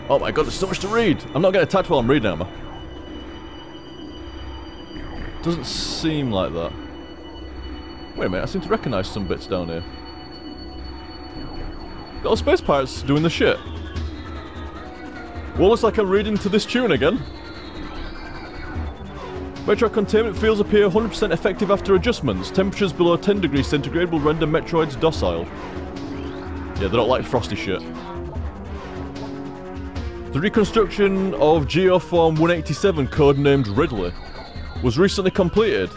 Oh my god, there's so much to read! I'm not getting attacked while I'm reading, am I? Doesn't seem like that. Wait a minute, I seem to recognise some bits down here. Got all space pirates doing the shit. Well, looks like I'm reading to this tune again. Metroid containment fields appear 100% effective after adjustments. Temperatures below 10 degrees centigrade will render Metroids docile. Yeah, they don't like frosty shit. The reconstruction of Geoform 187, codenamed Ridley, was recently completed.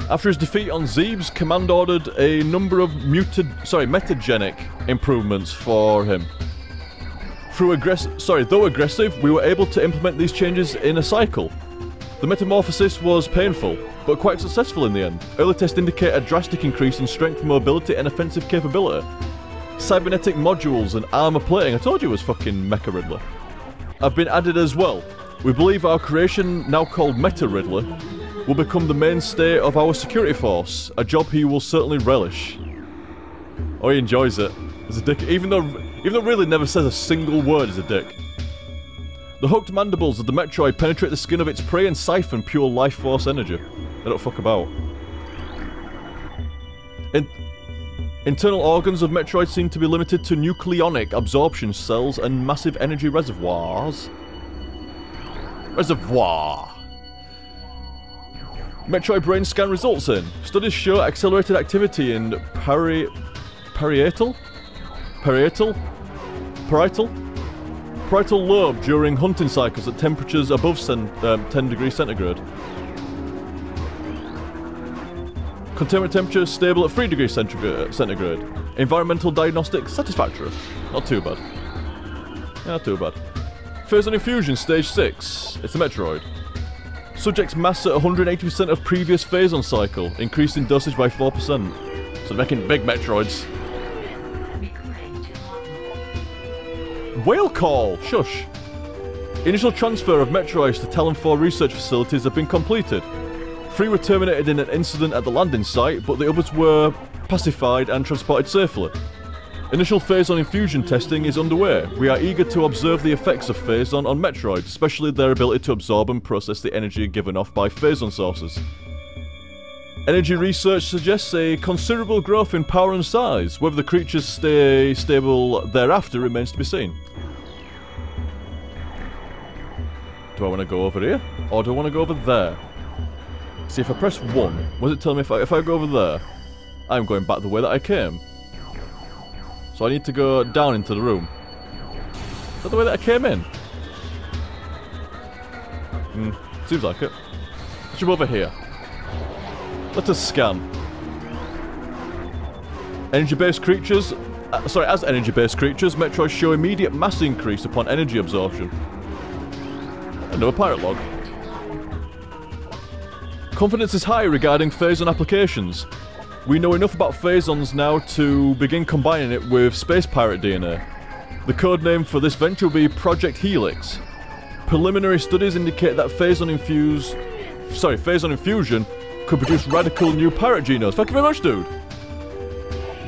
After his defeat on Zeebs, Command ordered a number of metagenic improvements for him. Though aggressive, we were able to implement these changes in a cycle. The metamorphosis was painful, but quite successful in the end. Early tests indicate a drastic increase in strength, mobility, and offensive capability. Cybernetic modules and armor plating, I told you it was fucking Mecha Ridley, have been added as well. We believe our creation, now called Meta Ridley, will become the mainstay of our security force, a job he will certainly relish. Oh, he enjoys it. He's a dick, even though really never says a single word, he's a dick. The hooked mandibles of the Metroid penetrate the skin of its prey and siphon pure life force energy. They don't fuck about. Internal organs of Metroid seem to be limited to nucleonic absorption cells and massive energy reservoirs. Metroid brain scan results in. Studies show accelerated activity in parietal lobe during hunting cycles at temperatures above 10 degrees centigrade. Containment temperature stable at 3 degrees centigrade. Environmental diagnostics satisfactory. Not too bad. Not too bad. Phase on infusion stage 6. It's a Metroid. Subject's mass at 180% of previous phase on cycle, increasing dosage by 4%. So making big Metroids. Whale call! Shush! Initial transfer of Metroids to Talon 4 research facilities have been completed. 3 were terminated in an incident at the landing site, but the others were pacified and transported safely. Initial Phazon infusion testing is underway. We are eager to observe the effects of Phazon on Metroid, especially their ability to absorb and process the energy given off by Phazon sources. Energy research suggests a considerable growth in power and size. Whether the creatures stay stable thereafter remains to be seen. Do I want to go over here? Or do I want to go over there? See, if I press 1, what does it tell me if I go over there? I'm going back the way that I came. So I need to go down into the room. Is that the way that I came in? Seems like it. Let's jump over here. Let us scan. Energy-based creatures... as energy-based creatures, Metroids show immediate mass increase upon energy absorption. Another pirate log. Confidence is high regarding Phazon applications. We know enough about Phazons now to begin combining it with Space Pirate DNA. The codename for this venture will be Project Helix. Preliminary studies indicate that Phazon infusion could produce radical new pirate genomes. Thank you very much, dude!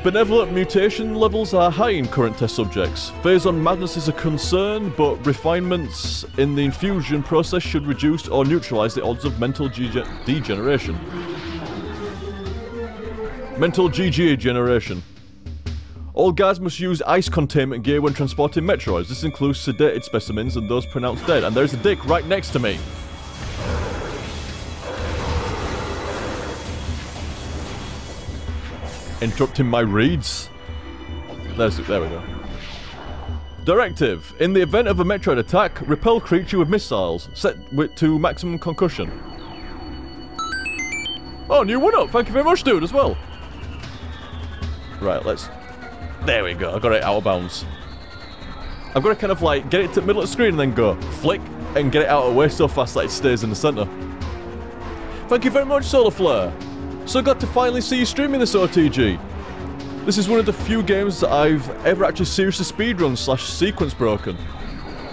Benevolent mutation levels are high in current test subjects. Phazon madness is a concern, but refinements in the infusion process should reduce or neutralize the odds of mental degeneration. Mental GG generation. All guards must use ice containment gear when transporting Metroids. This includes sedated specimens and those pronounced dead. And there's a dick right next to me. Interrupting my reads. There we go. Directive. In the event of a Metroid attack, repel creature with missiles, set to maximum concussion. Oh, new 1-up. Thank you very much, dude, as well. Right, let's... There we go. I got it out of bounds. I've got to kind of like get it to the middle of the screen and then go flick and get it out of the way so fast that it stays in the centre. Thank you very much, Solar Flare. So glad to finally see you streaming this OTG. This is one of the few games that I've ever actually seriously speedrun / sequence broken.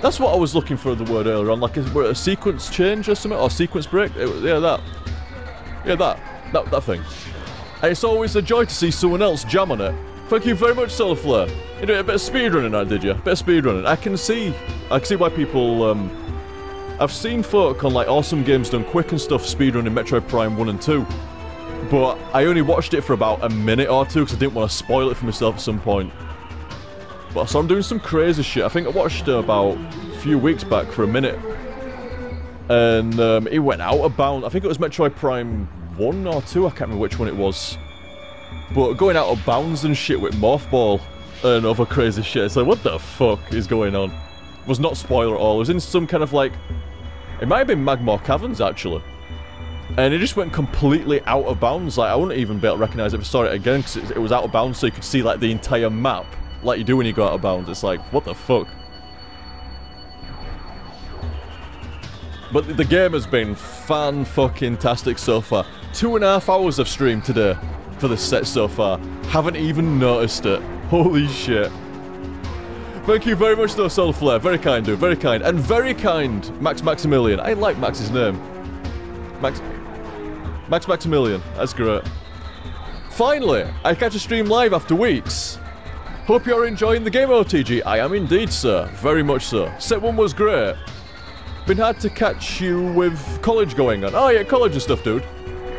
That's what I was looking for the word earlier on, like a sequence change or something, or sequence break. Yeah, that. Yeah, that thing. And it's always a joy to see someone else jam on it. Thank you very much, Solar Flare. You did a bit of speedrunning now, did you? A bit of speedrunning. I can see I can see why people, I've seen folk on like Awesome Games Done Quick and stuff speedrunning Metroid Prime 1 and 2, but I only watched it for about a minute or two because I didn't want to spoil it for myself at some point. But so I'm doing some crazy shit. I think I watched it about a few weeks back for a minute, and it went out of bounds. I think it was Metroid Prime 1 or 2, I can't remember which one it was. But going out of bounds and shit with Morph Ball and other crazy shit. It's like, what the fuck is going on? It was not spoiler at all. It was in some kind of like... It might have been Magmore Caverns, actually. And it just went completely out of bounds. Like, I wouldn't even be able to recognise it if I saw it again, because it was out of bounds, so you could see, like, the entire map. Like you do when you go out of bounds. It's like, what the fuck? But the game has been fan-fucking-tastic so far. 2.5 hours of stream today for this set so far. Haven't even noticed it. Holy shit. Thank you very much though, Soul Flare. Very kind, dude. Very kind. And very kind, Max Maximilian. I like Max's name. Max Maximilian. That's great. Finally, I catch a stream live after weeks. Hope you're enjoying the game, OTG. I am indeed, sir. Very much so. Set 1 was great. Been hard to catch you with college going on. Oh yeah, college and stuff, dude.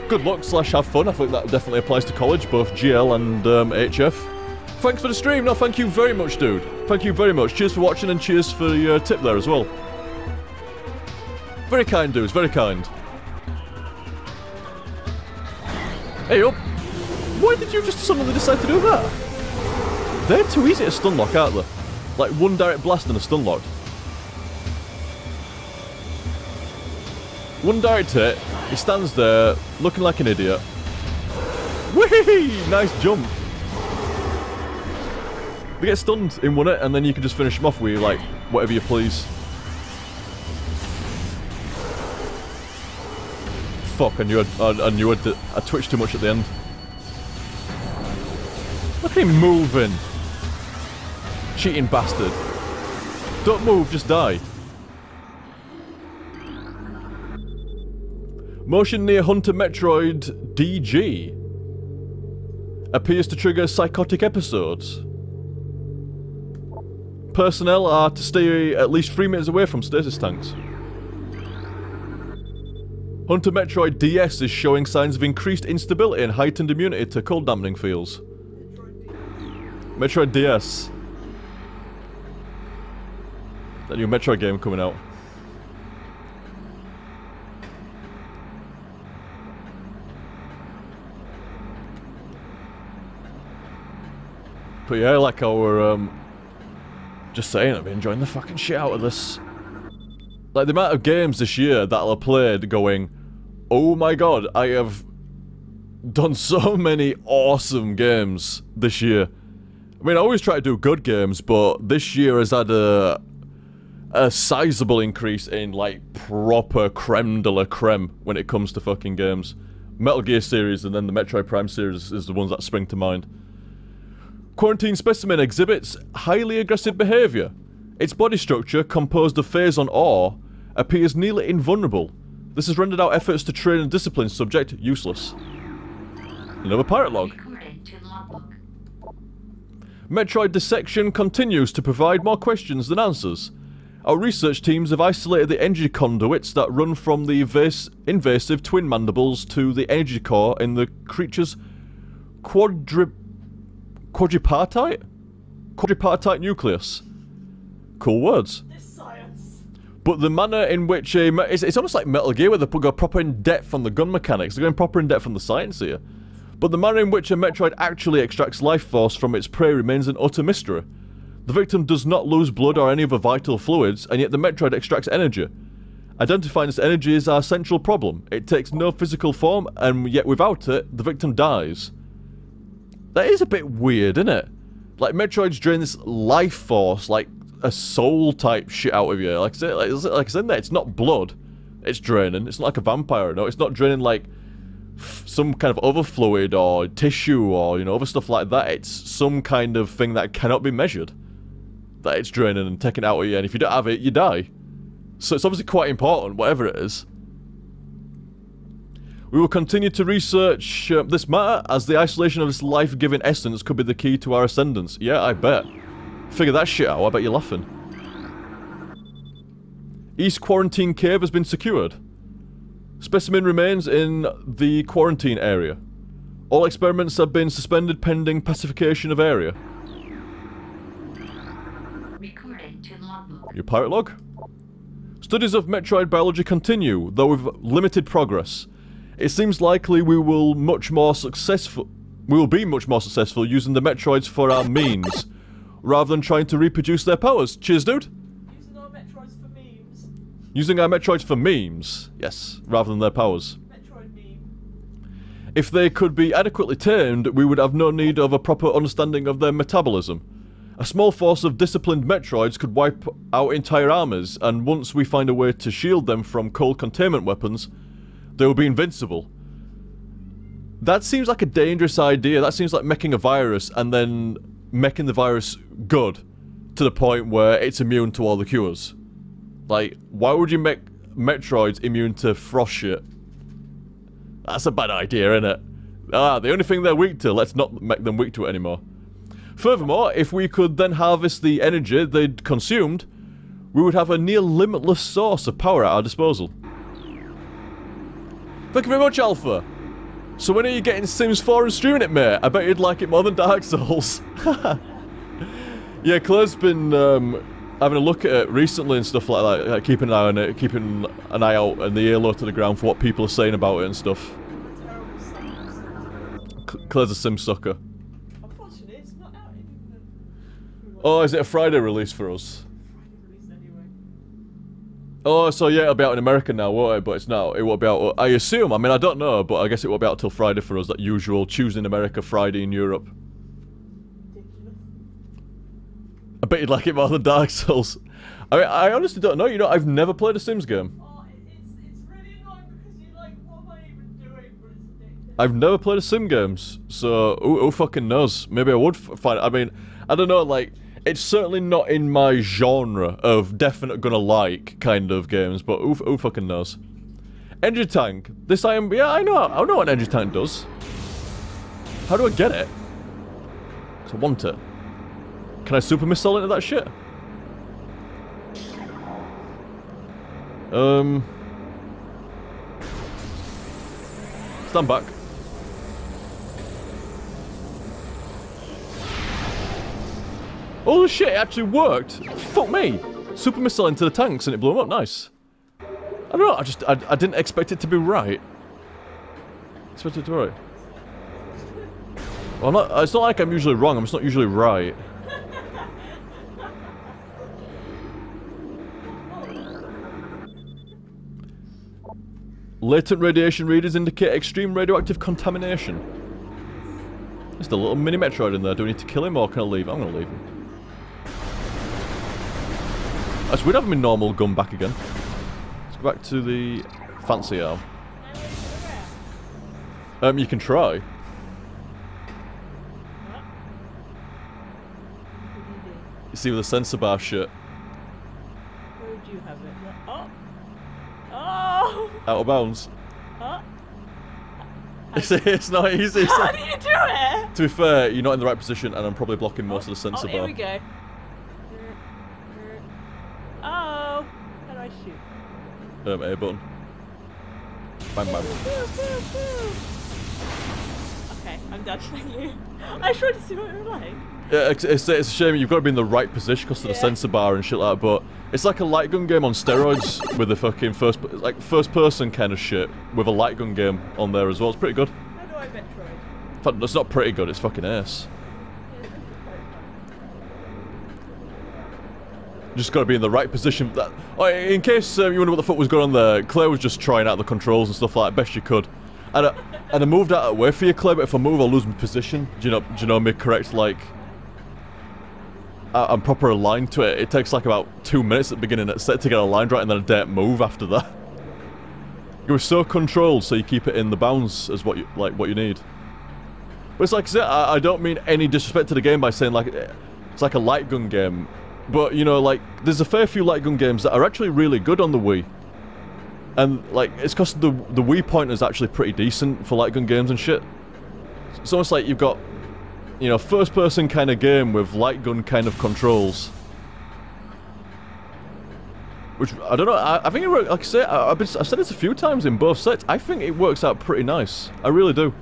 Good luck / have fun. I think that definitely applies to college, both GL and HF. Thanks for the stream. No, thank you very much, dude. Thank you very much. Cheers for watching and cheers for your tip there as well. Very kind, dudes. Very kind. Hey up. Why did you just suddenly decide to do that? They're too easy to stun lock, aren't they? Like one direct blast and a stun lock. One direct hit, he stands there, looking like an idiot. Whee! Nice jump. They get stunned in 1 hit, and then you can just finish them off with, like, whatever you please. Fuck, I knew I twitched too much at the end. Look at him moving. Cheating bastard. Don't move, just die. Motion near Hunter Metroid DG appears to trigger psychotic episodes. Personnel are to stay at least 3 meters away from stasis tanks. Hunter Metroid DS is showing signs of increased instability and heightened immunity to cold dampening fields. Metroid DS. That new Metroid game coming out. But yeah, like our, just saying, I've been enjoying the fucking shit out of this. Like, the amount of games this year that I've played going, oh my god, I have done so many awesome games this year. I mean, I always try to do good games, but this year has had a sizable increase in, like, proper creme de la creme when it comes to fucking games. Metal Gear series and then the Metroid Prime series is the ones that spring to mind. Quarantine Specimen exhibits highly aggressive behaviour. Its body structure, composed of phase-on ore, appears nearly invulnerable. This has rendered our efforts to train and discipline subject useless. Another pirate log. Metroid Dissection continues to provide more questions than answers. Our research teams have isolated the energy conduits that run from the invasive twin mandibles to the energy core in the creature's quadripartite nucleus. Cool words. This science. But the manner in which it's almost like Metal Gear where they go proper in depth on the gun mechanics. They're going proper in depth on the science here. But the manner in which a Metroid actually extracts life force from its prey remains an utter mystery. The victim does not lose blood or any other vital fluids, and yet the Metroid extracts energy. Identifying this energy is our central problem. It takes no physical form, and yet without it, the victim dies. That is a bit weird, isn't it? Like, Metroid's drain this life force, like a soul type shit out of you. Like I said there, it's not blood. It's draining. It's not like a vampire, no. It's not draining like some kind of other fluid or tissue or, you know, other stuff like that. It's some kind of thing that cannot be measured. That it's draining and taking out of you, and if you don't have it, you die. So it's obviously quite important, whatever it is. We will continue to research this matter, as the isolation of this life-giving essence could be the key to our ascendance. Yeah, I bet. Figure that shit out, I bet you're laughing. East Quarantine Cave has been secured. Specimen remains in the quarantine area. All experiments have been suspended pending pacification of area. Recording to logbook. Your pirate log? Studies of Metroid biology continue, though with limited progress. It seems likely we will be much more successful using the Metroids for our means, rather than trying to reproduce their powers. Cheers, dude! Using our Metroids for memes. Using our Metroids for memes, yes, rather than their powers. Metroid meme. If they could be adequately tamed, we would have no need of a proper understanding of their metabolism. A small force of disciplined Metroids could wipe out entire armies, and once we find a way to shield them from cold containment weapons, they will be invincible. That seems like a dangerous idea. That seems like making a virus and then making the virus good to the point where it's immune to all the cures. Like, why would you make Metroids immune to frost shit? That's a bad idea, isn't it? Ah, the only thing they're weak to, let's not make them weak to it anymore. Furthermore, if we could then harvest the energy they'd consumed, we would have a near limitless source of power at our disposal. Thank you very much, Alpha! So when are you getting Sims 4 and streaming it, mate? I bet you'd like it more than Dark Souls. Yeah, Claire's been having a look at it recently and stuff like that, like keeping an eye on it, keeping an eye out and the ear low to the ground for what people are saying about it and stuff. Claire's a Sim sucker. Unfortunately, it's not out in Oh, is it a Friday release for us? Friday release anyway. Oh, so yeah, it'll be out in America now, won't it? But it's not. It won't be out. I assume. I mean, I don't know, but I guess it won't be out till Friday for us. That usual Tuesday in America, Friday in Europe. Ridiculous. I bet you'd like it more than Dark Souls. I mean, I honestly don't know. You know, I've never played a Sims game. Oh, it's really annoying because you're like, what am I even doing? But it's addictive. I've never played a Sim games, so who fucking knows? Maybe I would find. I mean, I don't know. Like, it's certainly not in my genre of definite gonna like kind of games, but who fucking knows? Engine tank. This yeah, I know what an engine tank does. How do I get it? 'Cause I want it. Can I super missile into that shit? Stand back. Oh shit, it actually worked! Fuck me! Super missile into the tanks and it blew them up, nice. I don't know, I didn't expect it to be right. Expect it to be right. Well, it's not like I'm usually wrong, I'm just not usually right. Latent radiation readers indicate extreme radioactive contamination. There's a little mini Metroid in there. Do we need to kill him or can I leave? I'm gonna leave him. Actually, we'd have him in normal gun back again. Let's go back to the fancy arm. You can try. You see with the sensor bar shit. Where would you have it? Oh! Oh! Out of bounds. Oh! It's not easy. How do you do it? To be fair, you're not in the right position and I'm probably blocking most of the sensor bar. Here we go. Oh! How do I shoot? A button. Bang bang. Okay, I'm done. Thank you. I tried to see what it was like. Yeah, it's a shame you've got to be in the right position because of the sensor bar and shit like that, but it's like a light gun game on steroids with the fucking first person kind of shit with a light gun game on there as well. It's pretty good. How do I Metroid? In fact, it's not pretty good, it's fucking ace. Just got to be in the right position. In case you wonder what the fuck was going on there, Claire was just trying out the controls and stuff like that best she could. And I moved out of the way for you, Claire, but if I move, I'll lose my position. Do you know me correct? Like, I'm proper aligned to it. It takes like about 2 minutes at the beginning to get aligned right, and then I don't move after that. You're so controlled, so you keep it in the bounds as what you need. But it's like I said, I don't mean any disrespect to the game by saying like it's like a light gun game. But you know, like there's a fair few light gun games that are actually really good on the Wii. And like it's because the Wii pointer is actually pretty decent for light gun games and shit. It's almost like you've got, you know, first person kind of game with light gun kind of controls. Which, I don't know, I think it works, like I say, I've said this a few times in both sets, I think it works out pretty nice. I really do.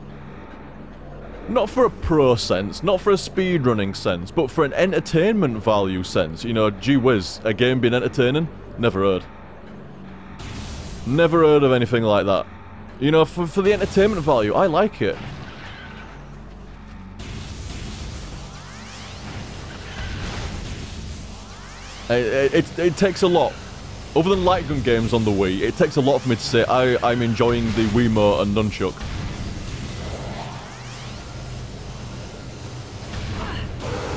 Not for a pro sense, not for a speedrunning sense, but for an entertainment value sense. You know, gee whiz, a game being entertaining? Never heard. Never heard of anything like that. You know, for the entertainment value, I like it. It takes a lot. Other than light gun games on the Wii, it takes a lot for me to say I'm enjoying the Wiimote and Nunchuk.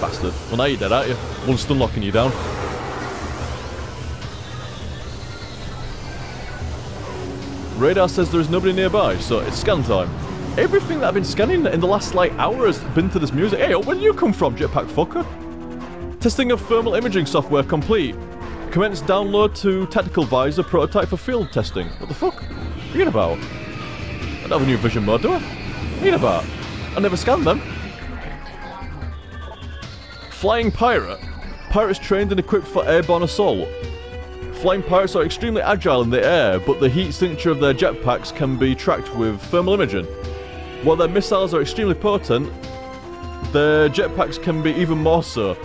Bastard. Well, now you're dead, aren't you? One stun locking you down. Radar says there is nobody nearby, so it's scan time. Everything that I've been scanning in the last, like, hour has been to this music. Hey, where did you come from, jetpack fucker? Testing of thermal imaging software complete. Commence download to Tactical Visor prototype for field testing. What the fuck? What are you about? I don't have a new vision mode, do I? What are you about? I never scanned them. Flying Pirate. Pirates trained and equipped for airborne assault. Flying pirates are extremely agile in the air, but the heat signature of their jetpacks can be tracked with thermal imaging. While their missiles are extremely potent, their jetpacks can be even more so.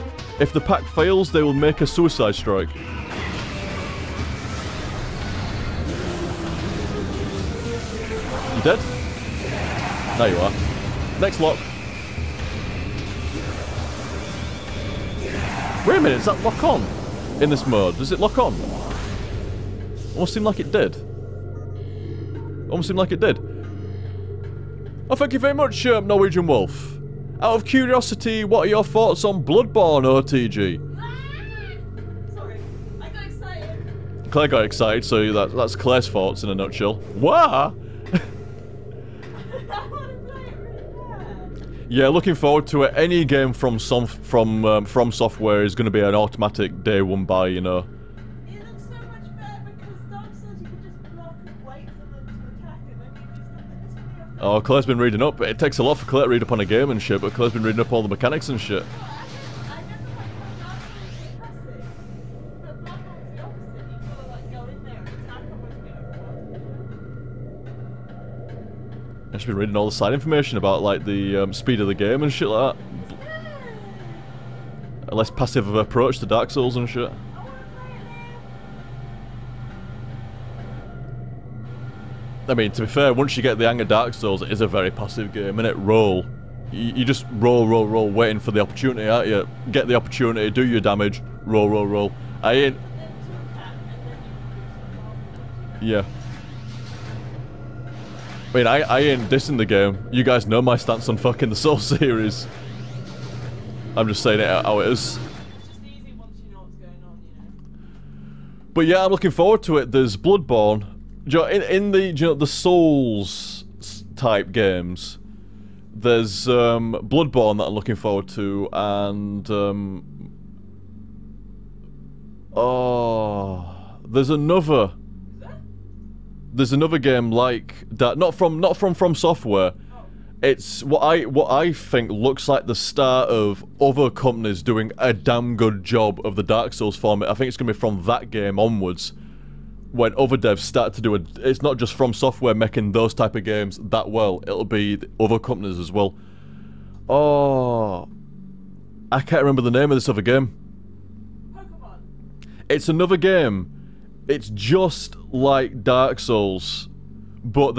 If the pack fails, they will make a suicide strike. You dead? There you are. Next lock. Wait a minute, does that lock on? In this mode, does it lock on? Almost seemed like it did. Almost seemed like it did. Oh, thank you very much, Norwegian Wolf. Out of curiosity, what are your thoughts on Bloodborne OTG? Sorry, I got excited. Claire got excited, so that's Claire's thoughts in a nutshell. What? Yeah, looking forward to it. Any game from Software is going to be an automatic day one buy, you know. It looks so much better because Dark Souls you can just block and wait for them to attack and then you just have to... Oh, Claire's been reading up. It takes a lot for Claire to read up on a game and shit, but Claire's been reading up all the mechanics and shit. I never like Dark Souls passive, but Bloodborne's the opposite. You've got to like go in there and attack almost get I've just been reading all the side information about like the speed of the game and shit like that. A less passive approach to Dark Souls and shit. I mean, to be fair, once you get the hang of Dark Souls, it is a very passive game, innit? Roll. You just roll, waiting for the opportunity, aren't you? Get the opportunity, do your damage, roll. I ain't... Yeah. I mean, I ain't dissing the game. You guys know my stance on fucking the Soul series. I'm just saying it how it is. It's just easy once you know what's going on, you know. But yeah, I'm looking forward to it. There's Bloodborne. In the Souls type games, there's Bloodborne that I'm looking forward to, and there's another. There's another game like that, not from Software. It's what I think looks like the start of other companies doing a damn good job of the Dark Souls format. I think it's gonna be from that game onwards, when other devs start to do it. It's not just from Software making those type of games that well. It'll be other companies as well. Oh, I can't remember the name of this other game. Pokemon. It's another game. It's just like Dark Souls, but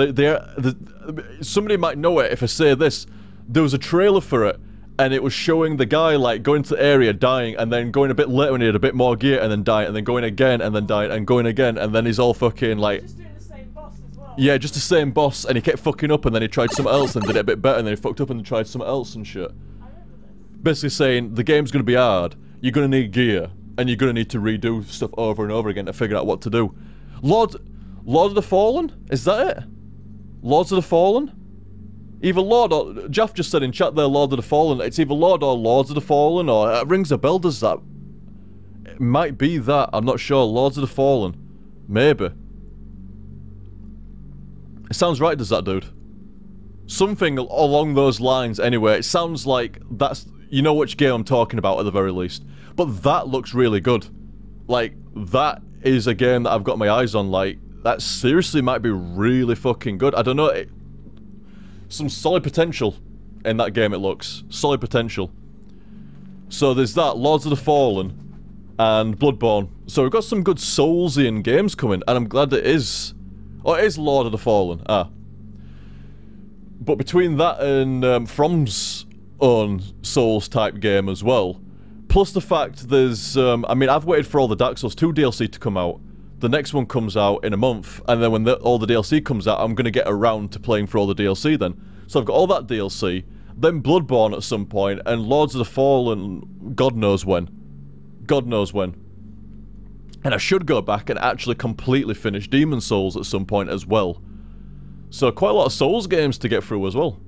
somebody might know it if I say this. There was a trailer for it, and it was showing the guy like going to the area, dying, and then going a bit later when he had a bit more gear, and then dying, and then going again, and then dying, and going again, and then he's all fucking like... Just doing the same boss as well. Yeah, just the same boss, and he kept fucking up, and then he tried something else, and did it a bit better, and then he fucked up and tried something else and shit. I remember this. Basically saying, the game's gonna be hard, you're gonna need gear, and you're gonna need to redo stuff over and over again to figure out what to do. Lord of the Fallen? Is that it? Lords of the Fallen? Either Lord or... Jaff just said in chat there, Lord of the Fallen. It's either Lord or Lords of the Fallen, or... It rings a bell, does that? It might be that, I'm not sure. Lords of the Fallen. Maybe. It sounds right, does that, dude? Something along those lines, anyway. It sounds like that's... You know which game I'm talking about, at the very least. But that looks really good. Like, that is a game that I've got my eyes on. Like, that seriously might be really fucking good. I don't know. Some solid potential in that game, it looks. Solid potential. So there's that, Lords of the Fallen, and Bloodborne. So we've got some good Soulsian games coming, and I'm glad it is... Oh, it is Lord of the Fallen. Ah. But between that and From's own Souls-type game as well, plus the fact there's... I mean, I've waited for all the Dark Souls 2 DLC to come out. The next one comes out in a month, and then when all the DLC comes out, I'm going to get around to playing for all the DLC then. So I've got all that DLC, then Bloodborne at some point, and Lords of the Fallen, God knows when. God knows when. And I should go back and actually completely finish Demon Souls at some point as well. So quite a lot of Souls games to get through as well.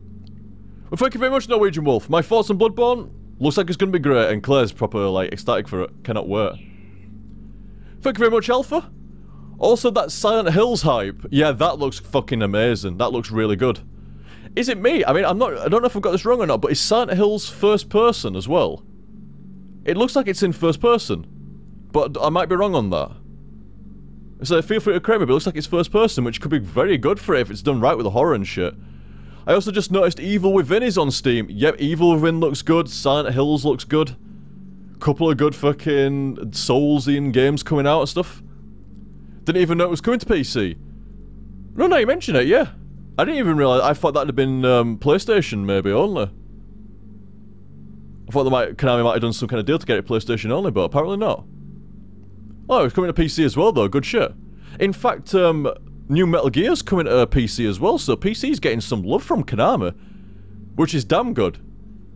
Well, thank you very much, Norwegian Wolf. My thoughts on Bloodborne? Looks like it's going to be great, and Claire's proper, like, ecstatic for it. Cannot wait. Thank you very much, Alpha. Also, that Silent Hills hype. Yeah, that looks fucking amazing. That looks really good. Is it me? I mean, I don't know if I've got this wrong or not, but is Silent Hills first person as well? It looks like it's in first person. But I might be wrong on that. So feel free to correct me, but it looks like it's first person, which could be very good for it if it's done right with the horror and shit. I also just noticed Evil Within is on Steam. Yep, Evil Within looks good, Silent Hills looks good. Couple of good fucking Soulsian games coming out and stuff. Didn't even know it was coming to PC. No, you mentioned it, yeah. I didn't even realise. I thought that'd have been PlayStation maybe only. I thought Konami might have done some kind of deal to get it PlayStation only, but apparently not. Oh, it's coming to PC as well though, good shit. In fact, new Metal Gear's coming to PC as well, so PC's getting some love from Konami, which is damn good.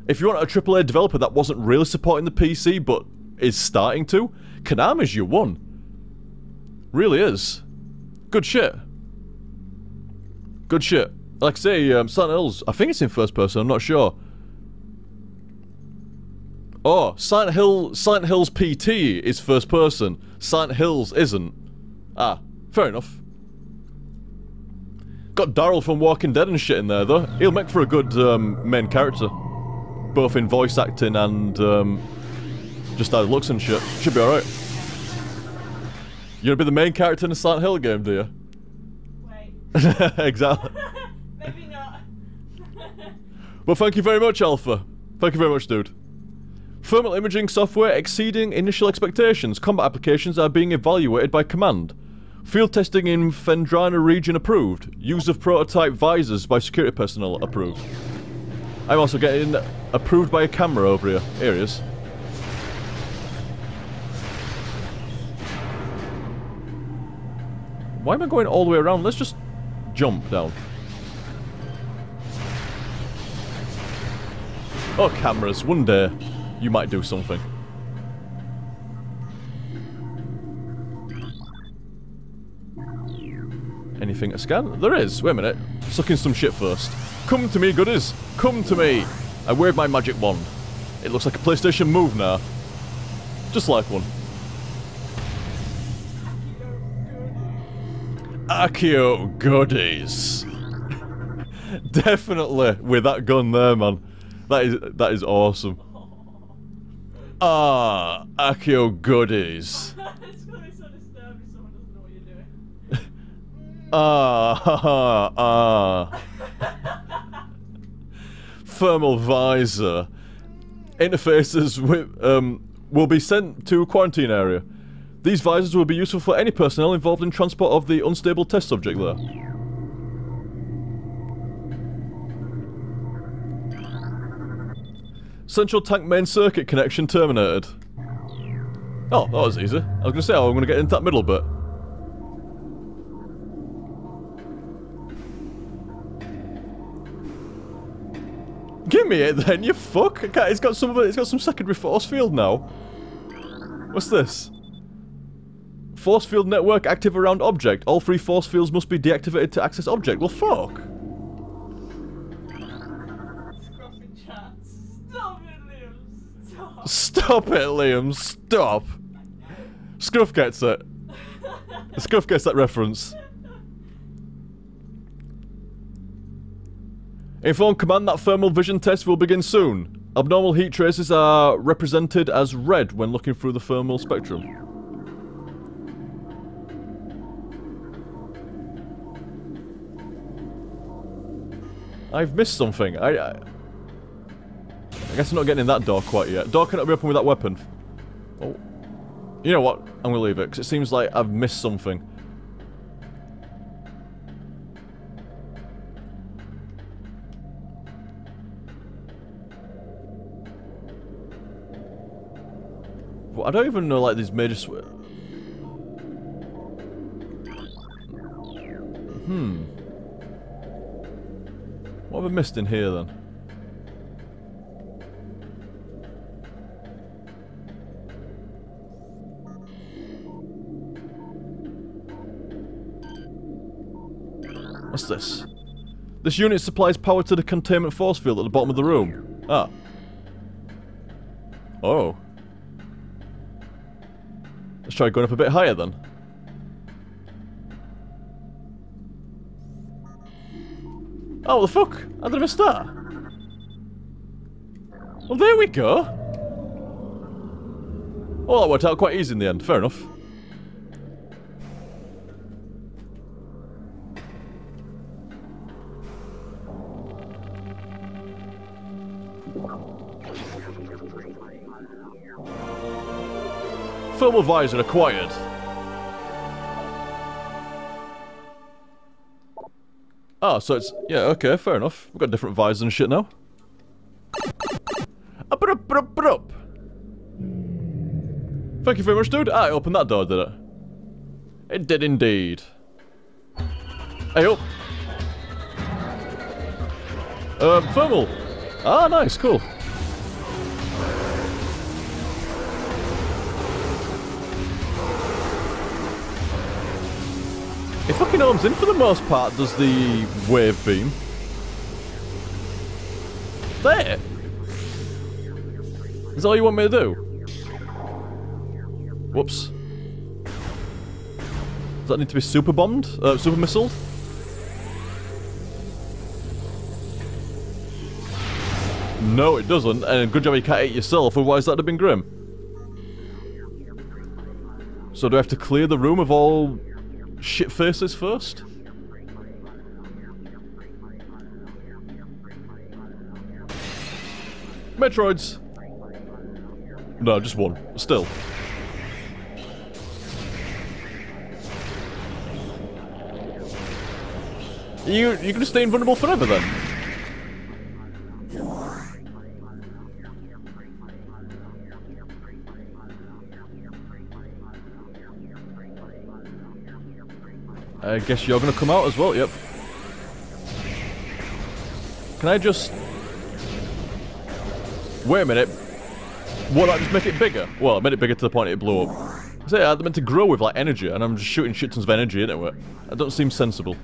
If you want a AAA developer that wasn't really supporting the PC, but is starting to, Konami's your one. Really is. Good shit. Good shit. Like I say, Silent Hills, I think it's in first person, I'm not sure. Oh, Silent Hills PT is first person. Silent Hills isn't. Ah, fair enough. Got Daryl from Walking Dead and shit in there, though. He'll make for a good main character. Both in voice acting and just how it looks and shit. Should be alright. You gonna be the main character in a Silent Hill game, do you? Wait. Exactly. Maybe not. Well, thank you very much, Alpha. Thank you very much, dude. Thermal imaging software exceeding initial expectations. Combat applications are being evaluated by command. Field testing in Fendrana region approved. Use of prototype visors by security personnel approved. I'm also getting approved by a camera over here. Here he is. Why am I going all the way around? Let's just jump down. Oh, cameras. One day, you might do something. Anything to scan? There is. Wait a minute. Suck in some shit first. Come to me, goodies. Come to me. I wave my magic wand. It looks like a PlayStation Move now. Just like one. Accio goodies. Definitely with that gun there, man. That is awesome. Ah, Accio goodies. It's gonna be so disturbing if someone doesn't know what you're doing. Thermal visor. Interfaces with, will be sent to a quarantine area. These visors will be useful for any personnel involved in transport of the unstable test subject there. Central tank main circuit connection terminated. Oh, that was easy. I was gonna say, I'm gonna get into that middle bit. Give me it then, you fuck! Okay, it's got some secondary force field now. What's this? Force field network active around object. All 3 force fields must be deactivated to access object. Well, fuck. Scruff in chat. Stop it, Liam. Stop. Stop it, Liam. Stop. Scruff gets it. Scruff gets that reference. Inform command that thermal vision test will begin soon. Abnormal heat traces are represented as red when looking through the thermal spectrum. I've missed something. I guess I'm not getting in that door quite yet. Door cannot be opened with that weapon. Oh. You know what? I'm gonna leave it, because it seems like I've missed something. Well, I don't even know, like, these major What have I missed in here, then? What's this? This unit supplies power to the containment force field at the bottom of the room. Ah. Oh. Let's try going up a bit higher, then. Oh, what the fuck? How did I miss that? Well, there we go. Oh, that worked out quite easy in the end. Fair enough. Thermal visor acquired. Oh, so it's... Yeah, okay, fair enough. We've got different visors and shit now. Up. Thank you very much, dude. Ah, it opened that door, did it? It did indeed. Hey, up. Thermal. Ah, nice, cool. It fucking homes in for the most part, does the wave beam. There! Is that all you want me to do? Whoops. Does that need to be super bombed? Super missiled? No, it doesn't, and good job you can't eat yourself, otherwise that'd have been grim. So do I have to clear the room of all shit faces first? Metroids! No, just one. Still. You're gonna stay invulnerable forever then? I guess you're gonna come out as well, yep. Can I just... Wait a minute. Won't that just make it bigger? Well, it made it bigger to the point it blew up. I say, they're meant to grow with, like, energy, and I'm just shooting shit tons of energy into it. That don't seem sensible.